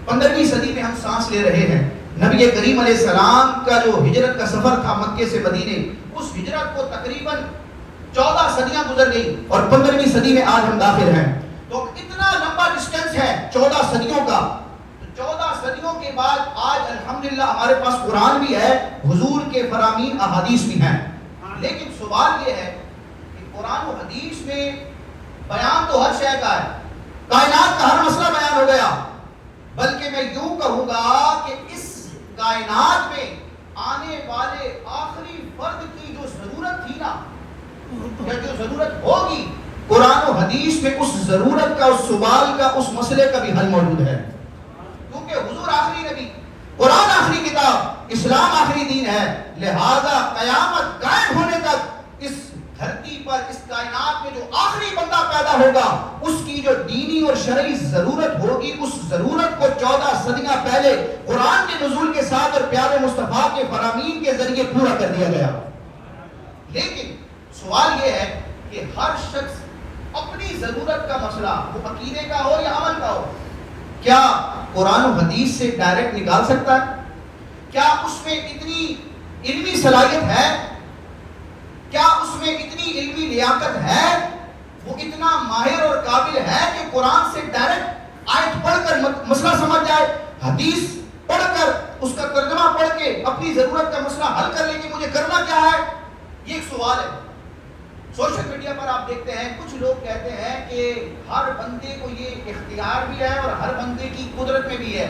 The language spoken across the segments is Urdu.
15ویں صدی میں ہم سانس لے رہے ہیں. نبی کریم علیہ السلام کا جو ہجرت کا سفر تھا مکے سے مدینے، اس ہجرت کو تقریباً 14 صدیاں گزر گئی اور 15ویں صدی میں آج ہم داخل ہیں. تو اتنا لمبا ڈسٹینس ہے 14 صدیوں کا. 14 صدیوں کے بعد آج الحمدللہ ہمارے پاس قرآن بھی ہے، حضور کے فرامین احادیث بھی ہیں. لیکن سوال یہ ہے کہ قرآن و حدیث میں بیان تو ہر شے کا ہے، کائنات کا ہر مسئلہ بیان ہو گیا، بلکہ میں یوں کہوں گا کہ اس کائنات میں آنے والے آخری فرد کی جو ضرورت تھی نا، یا جو ضرورت ہوگی، قرآن و حدیث میں اس ضرورت کا، اس سوال کا، اس مسئلے کا بھی حل موجود ہے. کیونکہ حضور آخری نبی، قرآن آخری کتاب، اسلام آخری دین ہے، لہذا قیامت قائم ہونے تک اس دھرتی پر، اس کائنات میں جو آخری بندہ پیدا ہوگا، اس کی جو دینی اور شرعی ضرورت ہوگی، اس ضرورت کو 14 صدیاں پہلے قرآن کے نزول کے ساتھ اور پیارے مصطفیٰ کے فرامین کے ذریعے پورا کر دیا گیا. لیکن سوال یہ ہے کہ ہر شخص اپنی ضرورت کا مسئلہ، وہ عقیدے کا ہو یا عمل کا ہو، کیا قرآن و حدیث سے ڈائریکٹ نکال سکتا ہے؟ کیا اس میں اتنی علمی صلاحیت ہے؟ کیا اس میں اتنی علمی لیاقت ہے؟ وہ اتنا ماہر اور قابل ہے کہ قرآن سے ڈائریکٹ آیت پڑھ کر مسئلہ سمجھ جائے، حدیث پڑھ کر اس کا ترجمہ پڑھ کے اپنی ضرورت کا مسئلہ حل کر لے کہ مجھے کرنا کیا ہے؟ یہ ایک سوال ہے. سوشل میڈیا پر آپ دیکھتے ہیں کچھ لوگ کہتے ہیں کہ ہر بندے کو یہ اختیار بھی ہے اور ہر بندے کی قدرت میں بھی ہے،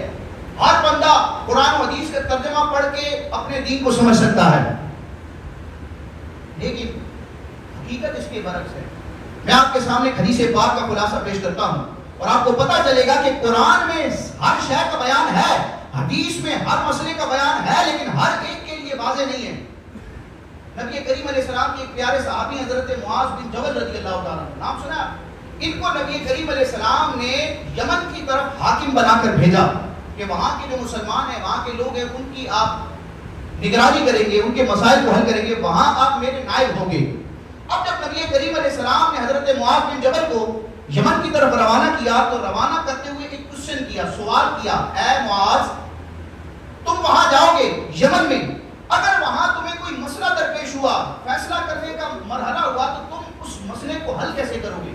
ہر بندہ قرآن و حدیث کا ترجمہ پڑھ کے اپنے دین کو سمجھ سکتا ہے. لیکن حقیقت اس کے برعکس ہے. میں آپ کے سامنے حدیث پاک کا خلاصہ پیش کرتا ہوں اور آپ کو پتا چلے گا کہ قرآن میں ہر شے کا بیان ہے، حدیث میں ہر مسئلے کا بیان ہے، لیکن ہر ایک کے لیے واضح نہیں ہے. نبی کریم علیہ السلام کے ایک پیارے صحابی حضرت معاذ بن جبل رضی اللہ تعالیٰ عنہ، نام سنا؟ ان کو نبی کریم علیہ السلام نے یمن کی طرف حاکم بنا کر بھیجا کہ وہاں کے جو مسلمان ہیں، وہاں کے لوگ ہیں، ان کی آپ نگرانی کریں گے، ان کے مسائل کو حل کریں گے، وہاں آپ میرے نائب ہوں گے. اب جب نبی کریم علیہ السلام نے حضرت معاذ بن جبل کو یمن کی طرف روانہ کیا تو روانہ کرتے ہوئے ایک کوشچن کیا، سوال کیا، اے معاذ تم وہاں جاؤ گے یمن میں، اگر وہاں تمہیں کوئی مسئلہ درپیش ہوا، فیصلہ کرنے کا مرحلہ ہوا، تو تم اس مسئلے کو حل کیسے کرو گے؟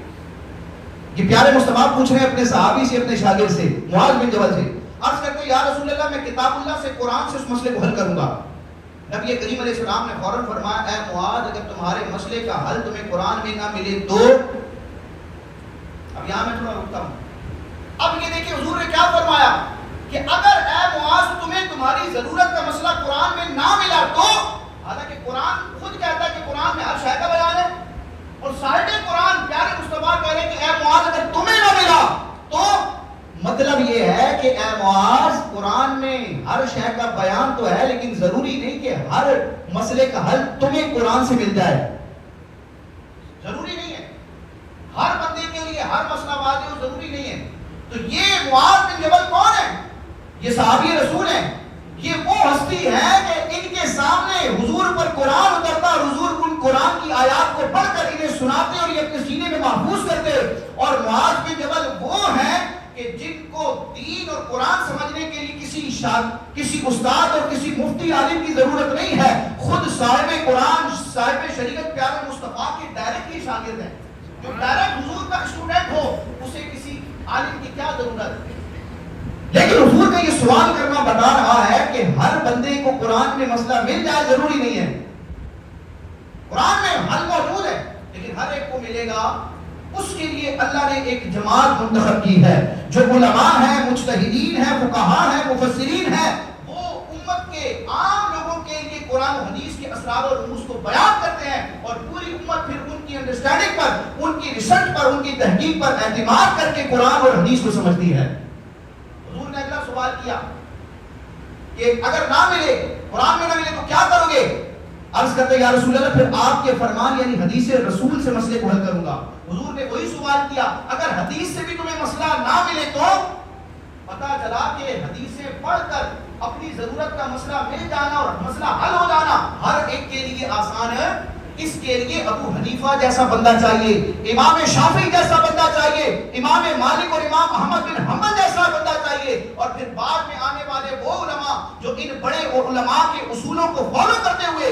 یہ پیارے مصطفیٰ پوچھ رہے ہیں اپنے صحابی سے، اپنے شاگرد سے، معاذ بن جبل سے. عرض کرتے ہیں یا رسول اللہ میں کتاب اللہ سے، قرآن سے اس مسئلے کو حل کروں گا. نبی کریم علیہ السلام نے فوراً فرمایا اے معاذ اگر تمہارے مسئلے کا حل تمہیں قرآن میں نہ ملے تو، اب یہاں میں تھوڑا رکتا ہوں. اب یہ دیکھیں حضور نے کیا فرمایا کہ اگر اے معاذ تمہیں تمہاری ضرورت کا مسئلہ قرآن میں نہ ملا تو، حالانکہ قرآن خود کہتا ہے کہ قرآن میں ہر شے کا بیان ہے، اور صاحب قرآن پیارے مصطفیٰ کہہ رہے ہیں کہ اے معاذ اگر تمہیں نہ ملا تو، مطلب یہ ہے کہ اے معاذ قرآن میں ہر شے کا بیان تو ہے، لیکن ضروری نہیں کہ ہر مسئلے کا حل تمہیں قرآن سے مل جائے. ضروری نہیں ہے ہر بندے کے لیے ہر مسئلہ واضح ہو، ضروری نہیں ہے. تو یہ معاذ بن جبل کون ہے؟ یہ صحابی رسول ہیں. یہ وہ ہستی ہے کہ ان کے سامنے حضور پر قرآن اترتا اور حضور ان قرآن کی آیات کو پڑھ کر انہیں سناتے اور یہ اپنے سینے میں محفوظ کرتے. اور معاذ بن جبل وہ ہیں کہ جن کو دین اور قرآن سمجھنے کے لیے کسی استاد اور کسی مفتی عالم کی ضرورت نہیں ہے، خود صاحب قرآن، صاحب شریعت پیارے مصطفیٰ کے ڈائریکٹ ہی شاگرد ہیں. جو ڈائریکٹ حضور کا اسٹوڈنٹ ہو اسے کسی عالم کی کیا ضرورت ہے؟ لیکن حضور کا یہ سوال کرنا بتا رہا ہے کہ ہر بندے کو قرآن میں مسئلہ مل جائے ضروری نہیں ہے. قرآن میں حل موجود ہے لیکن ہر ایک کو ملے گا. اس کے لیے اللہ نے ایک جماعت منتخب کی ہے جو علماء ہیں، مجتہدین ہیں، فقہاء ہیں، مفسرین ہیں. وہ امت کے عام لوگوں کے لیے قرآن و حدیث کے اسرار اور رموز کو بیان کرتے ہیں اور پوری امت پھر ان کی انڈرسٹینڈنگ پر، ان کی ریسرچ پر، ان کی تحقیق پر اعتماد کر کے قرآن اور حدیث کو سمجھتی ہے. حضور نے اگلا سوال کیا کہ اگر نہ ملے، قرآن میں نہ ملے تو کیا کرو گے؟ عرض کرتے یا رسول اللہ پھر آپ کے فرمان یعنی حدیث رسول سے مسئلے کو حل کروں گا. حضور نے وہی سوال کیا اگر حدیث سے بھی تمہیں مسئلہ نہ ملے تو، پتا چلا کہ حدیثیں پڑھ کر اپنی ضرورت کا مسئلہ مل جانا اور مسئلہ حل ہو جانا ہر ایک کے لیے آسان ہے. اس کے لیے ابو حنیفہ جیسا بندہ چاہیے، امام شافعی جیسا بندہ چاہیے، امام مالک اور امام احمد بن حنبل جیسا بندہ چاہیے. چاہیے، اور پھر بعد میں آنے والے وہ علماء جو ان بڑے علماء کے اصولوں کو فالو کرتے ہوئے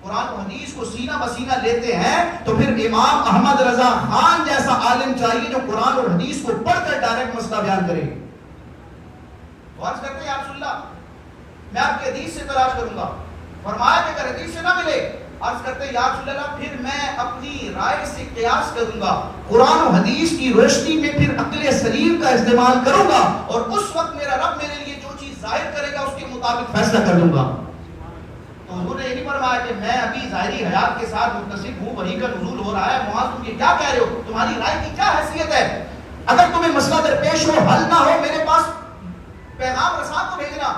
قرآن و حدیث کو سینہ بسینہ لیتے ہیں، تو پھر امام احمد رضا خان جیسا عالم چاہیے جو قرآن اور حدیث کو پڑھ کر ڈائریکٹ مسئلہ بیان کرے۔ عرض کرتے ہیں یا رسول اللہ میں آپ کی حدیث سے تلاش کروں گا، فرمایا کہ اگر حدیث سے نہ ملے، عرض کرتے ہیں یا رسول اللہ پھر میں اپنی رائے سے قیاس کروں گا، قرآن و حدیث کی روشنی میں پھر عقل سلیم کا استعمال کروں گا، اور اس وقت میرا رب میرے لیے جو چیز ظاہر کرے گا اس کے مطابق فیصلہ کر لوں گا۔ تو حضور نے یہ نہیں فرمایا کہ میں ابھی ظاہری حیات کے ساتھ متصف ہوں، وحی کا نزول ہو رہا ہے، معاذ تم یہ کیا کہہ رہے ہو، تمہاری رائے کی کیا حیثیت ہے؟ اگر تمہیں مسئلہ درپیش ہو، حل نہ ہو، میرے پاس پیغام رساں کو بھیجنا،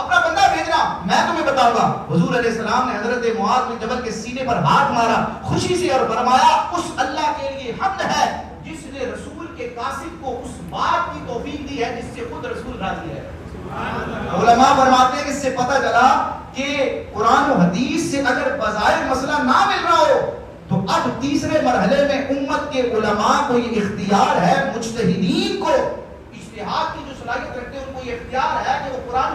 اپنا بندہ بھیجنا، میں تمہیں بتاؤں گا۔ حضور علیہ السلام نے حضرت معاذ بن جبل کے سینے پر ہاتھ مارا خوشی سے اور فرمایا اس اللہ کے لیے حمد ہے جس نے رسول کے قاصد کو اس بات کی توفیق دی ہے جس سے خود رسول راضی ہے۔ علماء فرماتے ہیں کہ اس سے پتہ چلا کہ قرآن و حدیث سے اگر بظاہر مسئلہ نہ مل رہا ہو تو اب تیسرے مرحلے میں امت کے علماء کو یہ اختیار ہے، مجتہدین کو، اجتہاد کی جو صلاحیت رکھتے ہیں ان کو یہ اختیار ہے کہ وہ قرآن